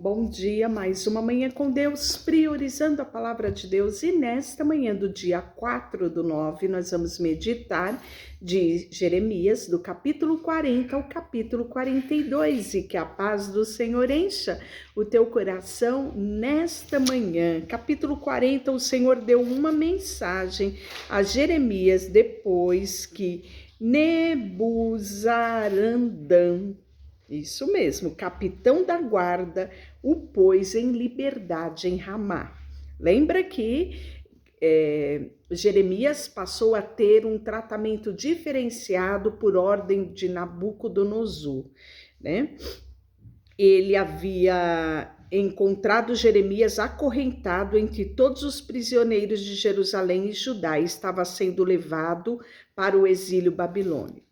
Bom dia, mais uma manhã com Deus, priorizando a palavra de Deus. E nesta manhã do dia 4/9, nós vamos meditar de Jeremias, do capítulo 40 ao capítulo 42. E que a paz do Senhor encha o teu coração nesta manhã. Capítulo 40, o Senhor deu uma mensagem a Jeremias depois que Nebuzaradan, isso mesmo, capitão da guarda, o pôs em liberdade em Ramá. Lembra que Jeremias passou a ter um tratamento diferenciado por ordem de Nabucodonosor, né? Ele havia encontrado Jeremias acorrentado entre todos os prisioneiros de Jerusalém e Judá e estava sendo levado para o exílio babilônico.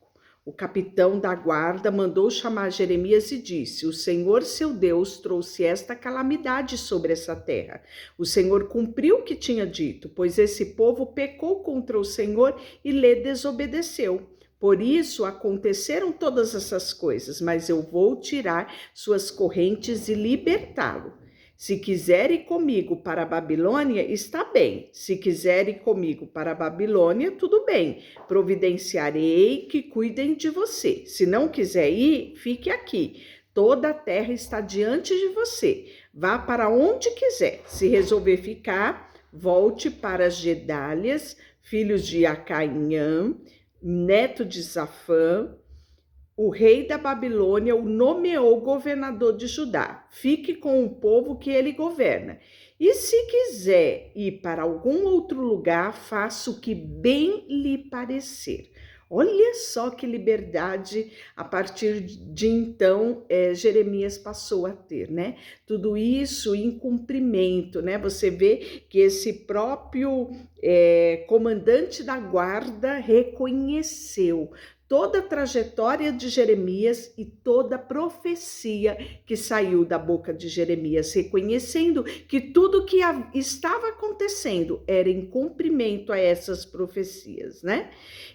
O capitão da guarda mandou chamar Jeremias e disse: o Senhor, seu Deus, trouxe esta calamidade sobre essa terra. O Senhor cumpriu o que tinha dito, pois esse povo pecou contra o Senhor e lhe desobedeceu. Por isso aconteceram todas essas coisas, mas eu vou tirar suas correntes e libertá-lo. Se quiser ir comigo para a Babilônia, está bem. Se quiser ir comigo para a Babilônia, tudo bem. Providenciarei que cuidem de você. Se não quiser ir, fique aqui. Toda a terra está diante de você. Vá para onde quiser. Se resolver ficar, volte para Gedálias, filhos de Acainhã, neto de Safã. O rei da Babilônia o nomeou governador de Judá. Fique com o povo que ele governa. E se quiser ir para algum outro lugar, faça o que bem lhe parecer. Olha só que liberdade a partir de então Jeremias passou a ter, né? Tudo isso em cumprimento, né? Você vê que esse próprio comandante da guarda reconheceu toda a trajetória de Jeremias e toda a profecia que saiu da boca de Jeremias, reconhecendo que tudo que estava acontecendo era em cumprimento a essas profecias, né?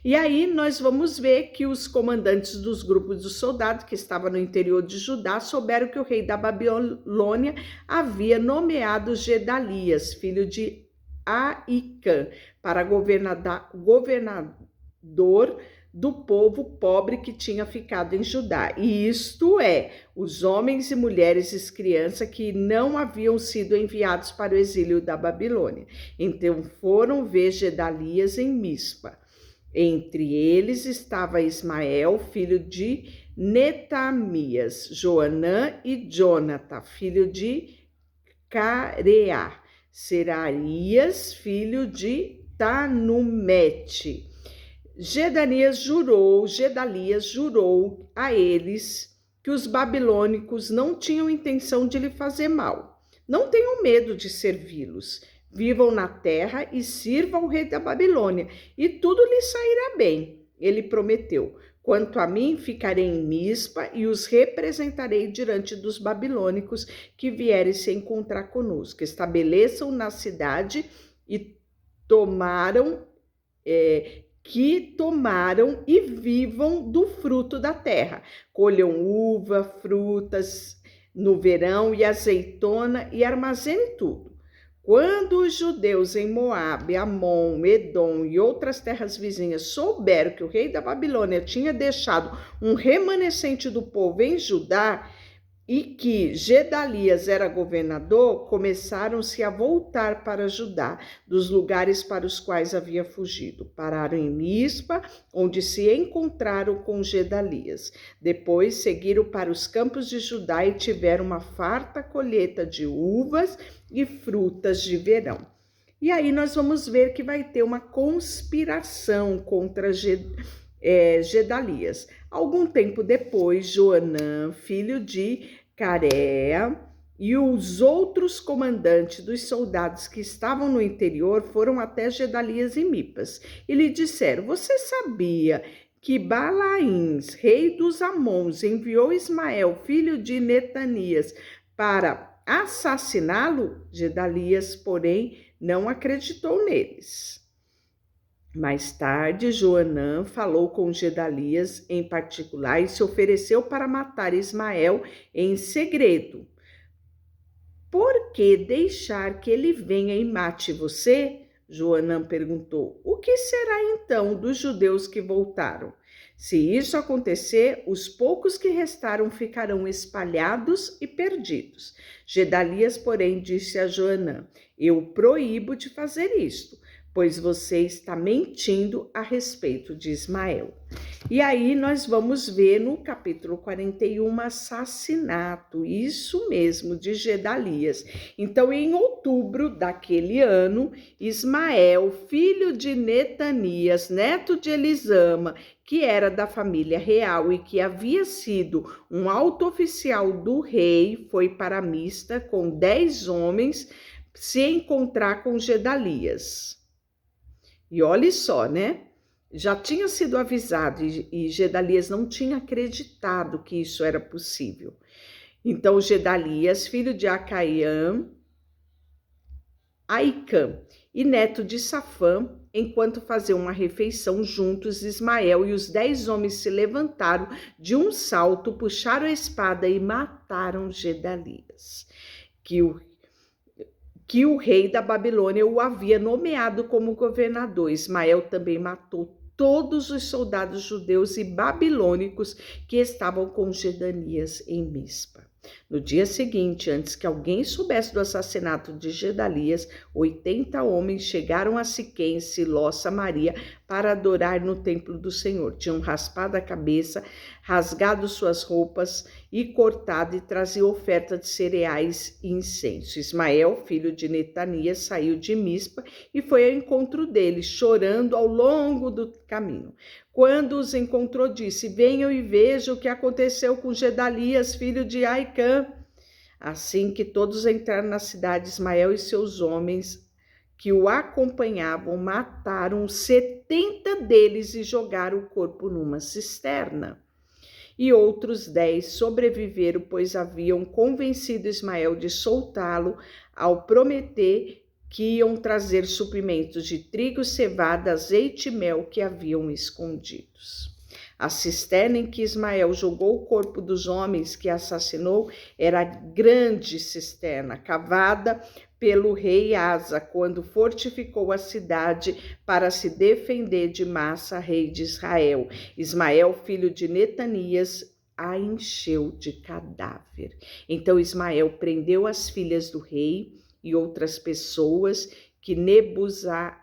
E aí nós vamos ver que os comandantes dos grupos de soldados que estavam no interior de Judá souberam que o rei da Babilônia havia nomeado Gedalias, filho de Aicã, para governador do povo pobre que tinha ficado em Judá. E isto é, os homens e mulheres e crianças que não haviam sido enviados para o exílio da Babilônia. Então foram ver Gedalias em Mispa. Entre eles estava Ismael, filho de Netamias, Joanã e Jonatã, filho de Careá, Serarias, filho de Tanumete. Gedalias jurou a eles que os babilônicos não tinham intenção de lhe fazer mal. Não tenham medo de servi-los. Vivam na terra e sirvam ao rei da Babilônia, e tudo lhe sairá bem. Ele prometeu: quanto a mim, ficarei em Mispa e os representarei diante dos babilônicos que vierem se encontrar conosco. Estabeleçam na cidade e tomaram e vivam do fruto da terra. Colham uva, frutas no verão e azeitona e armazenem tudo. Quando os judeus em Moabe, Amon, Edom e outras terras vizinhas souberam que o rei da Babilônia tinha deixado um remanescente do povo em Judá e que Gedalias era governador, começaram-se a voltar para Judá, dos lugares para os quais havia fugido. Pararam em Mispa, onde se encontraram com Gedalias. Depois seguiram para os campos de Judá e tiveram uma farta colheita de uvas e frutas de verão. E aí nós vamos ver que vai ter uma conspiração contra Gedalias. Algum tempo depois, Joanã, filho de Careia, e os outros comandantes dos soldados que estavam no interior foram até Gedalias em Mipas e lhe disseram: você sabia que Balaíns, rei dos Amons, enviou Ismael, filho de Netanias, para assassiná-lo? Gedalias, porém, não acreditou neles. Mais tarde, Joanã falou com Gedalias em particular e se ofereceu para matar Ismael em segredo. Por que deixar que ele venha e mate você? Joanã perguntou. O que será então dos judeus que voltaram? Se isso acontecer, os poucos que restaram ficarão espalhados e perdidos. Gedalias, porém, disse a Joanã: Eu proíbo de fazer isto, pois você está mentindo a respeito de Ismael. E aí nós vamos ver no capítulo 41 assassinato, isso mesmo, de Gedalias. Então, em outubro daquele ano, Ismael, filho de Netanias, neto de Elisama, que era da família real e que havia sido um alto oficial do rei, foi para Mispa com 10 homens se encontrar com Gedalias. E olhe só, né? Já tinha sido avisado e Gedalias não tinha acreditado que isso era possível. Então, Gedalias, filho de Aicã e neto de Safã, enquanto faziam uma refeição juntos, Ismael e os 10 homens se levantaram de um salto, puxaram a espada e mataram Gedalias, que o rei da Babilônia o havia nomeado como governador. Ismael também matou todos os soldados judeus e babilônicos que estavam com Gedalias em Mispa. No dia seguinte, antes que alguém soubesse do assassinato de Gedalias, 80 homens chegaram a Siquém, Siló, Samaria, para adorar no templo do Senhor. Tinham raspado a cabeça, rasgado suas roupas e cortado e traziam oferta de cereais e incenso. Ismael, filho de Netanias, saiu de Mispa e foi ao encontro deles, chorando ao longo do caminho. Quando os encontrou, disse: Venham e vejam o que aconteceu com Gedalias, filho de Aicã. Assim que todos entraram na cidade, Ismael e seus homens que o acompanhavam mataram 70 deles e jogaram o corpo numa cisterna. E outros 10 sobreviveram, pois haviam convencido Ismael de soltá-lo ao prometer que iam trazer suprimentos de trigo, cevada, azeite e mel que haviam escondidos. A cisterna em que Ismael jogou o corpo dos homens que assassinou era grande cisterna, cavada pelo rei Asa, quando fortificou a cidade para se defender de Massa, rei de Israel. Ismael, filho de Netanias, a encheu de cadáver. Então Ismael prendeu as filhas do rei e outras pessoas que Nebuzaradã,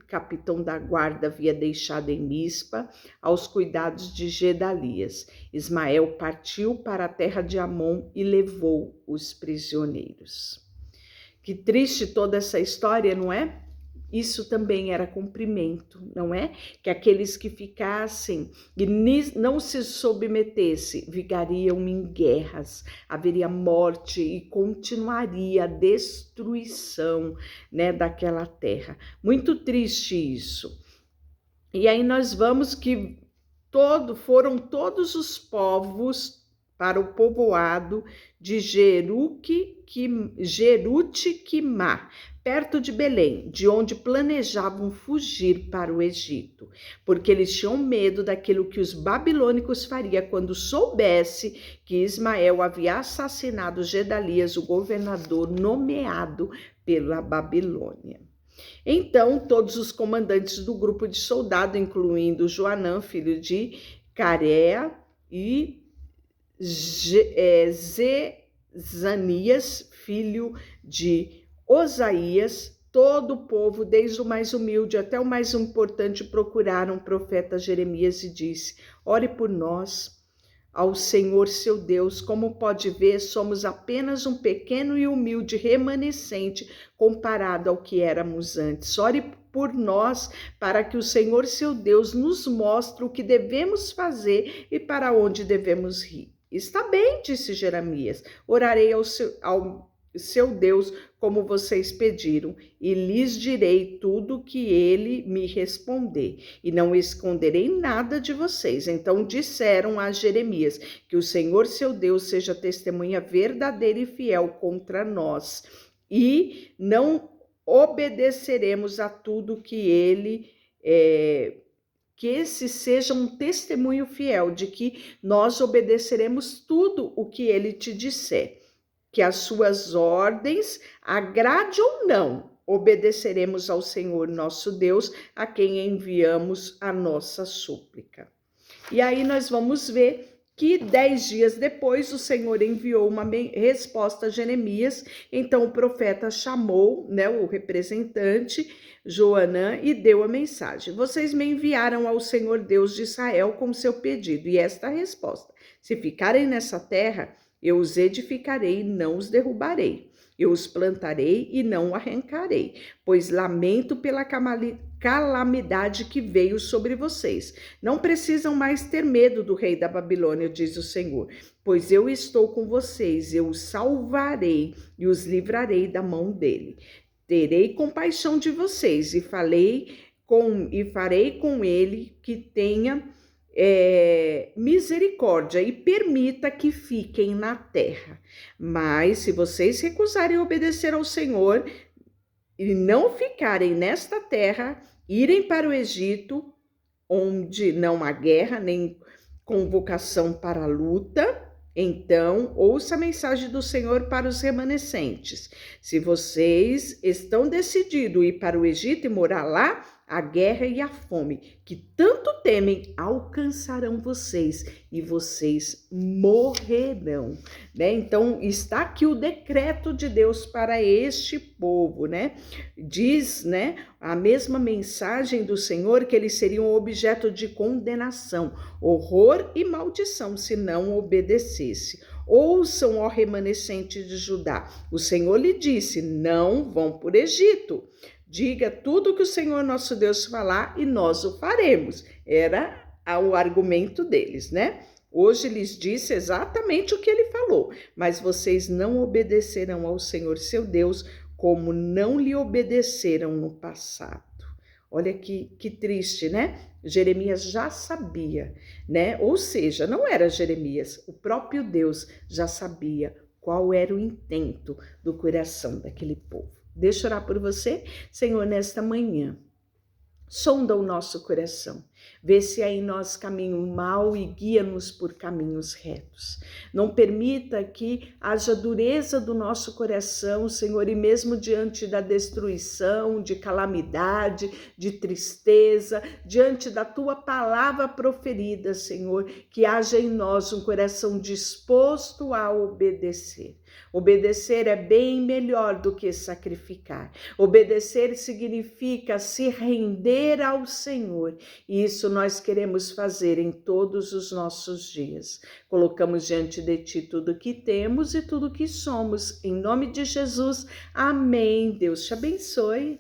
capitão da guarda, havia deixado em Mispa, aos cuidados de Gedalias. Ismael partiu para a terra de Amon e levou os prisioneiros. Que triste toda essa história, não é? Isso também era cumprimento, não é? Que aqueles que ficassem e não se submetessem ficariam em guerras, haveria morte e continuaria a destruição, né, daquela terra. Muito triste isso. E aí nós vamos que foram todos os povos para o povoado de Jeruti-Quimá, perto de Belém, de onde planejavam fugir para o Egito, porque eles tinham medo daquilo que os babilônicos fariam quando soubesse que Ismael havia assassinado Gedalias, o governador nomeado pela Babilônia. Então, todos os comandantes do grupo de soldado, incluindo Joanã, filho de Carea, e Zezanias, filho de Osaías, todo o povo, desde o mais humilde até o mais importante, procuraram o profeta Jeremias e disse: Ore por nós ao Senhor seu Deus. Como pode ver, somos apenas um pequeno e humilde remanescente comparado ao que éramos antes. Ore por nós para que o Senhor seu Deus nos mostre o que devemos fazer e para onde devemos ir. Está bem, disse Jeremias, orarei ao seu Deus como vocês pediram, e lhes direi tudo o que ele me responder, e não esconderei nada de vocês. Então disseram a Jeremias: que o Senhor seu Deus seja testemunha verdadeira e fiel contra nós, e não obedeceremos a tudo que ele que esse seja um testemunho fiel de que nós obedeceremos tudo o que ele te disser. que as suas ordens, agrade ou não, obedeceremos ao Senhor nosso Deus, a quem enviamos a nossa súplica. E aí nós vamos ver que 10 dias depois o Senhor enviou uma resposta a Jeremias. Então o profeta chamou, né, o representante Joanã e deu a mensagem: vocês me enviaram ao Senhor Deus de Israel com seu pedido, e esta é a resposta: se ficarem nessa terra, eu os edificarei e não os derrubarei. Eu os plantarei e não arrancarei, pois lamento pela calamidade que veio sobre vocês. Não precisam mais ter medo do rei da Babilônia, diz o Senhor, pois eu estou com vocês, eu os salvarei e os livrarei da mão dele. Terei compaixão de vocês e farei com ele que tenha misericórdia e permita que fiquem na terra. Mas se vocês recusarem obedecer ao Senhor e não ficarem nesta terra, irem para o Egito, onde não há guerra nem convocação para a luta, então ouça a mensagem do Senhor para os remanescentes. Se vocês estão decididos a ir para o Egito e morar lá, a guerra e a fome que tanto temem alcançarão vocês e vocês morrerão, né? Então está aqui o decreto de Deus para este povo, né? Diz, né, a mesma mensagem do Senhor que eles seriam objeto de condenação, horror e maldição se não obedecesse. Ouçam, ó remanescente de Judá, o Senhor lhe disse: não vão por Egito. Diga tudo o que o Senhor nosso Deus falar e nós o faremos. Era o argumento deles, né? Hoje lhes disse exatamente o que ele falou, mas vocês não obedecerão ao Senhor seu Deus como não lhe obedeceram no passado. Olha que triste, né? Jeremias já sabia, né? Ou seja, não era Jeremias, o próprio Deus já sabia qual era o intento do coração daquele povo. Deixa eu orar por você, Senhor, nesta manhã. Sonda o nosso coração, vê se há em nós caminho mau e guia-nos por caminhos retos. Não permita que haja dureza do nosso coração, Senhor, e mesmo diante da destruição, de calamidade, de tristeza, diante da Tua palavra proferida, Senhor, que haja em nós um coração disposto a obedecer. Obedecer é bem melhor do que sacrificar. Obedecer significa se render ao Senhor. E isso nós queremos fazer em todos os nossos dias. Colocamos diante de Ti tudo que temos e tudo que somos. Em nome de Jesus, amém. Deus te abençoe.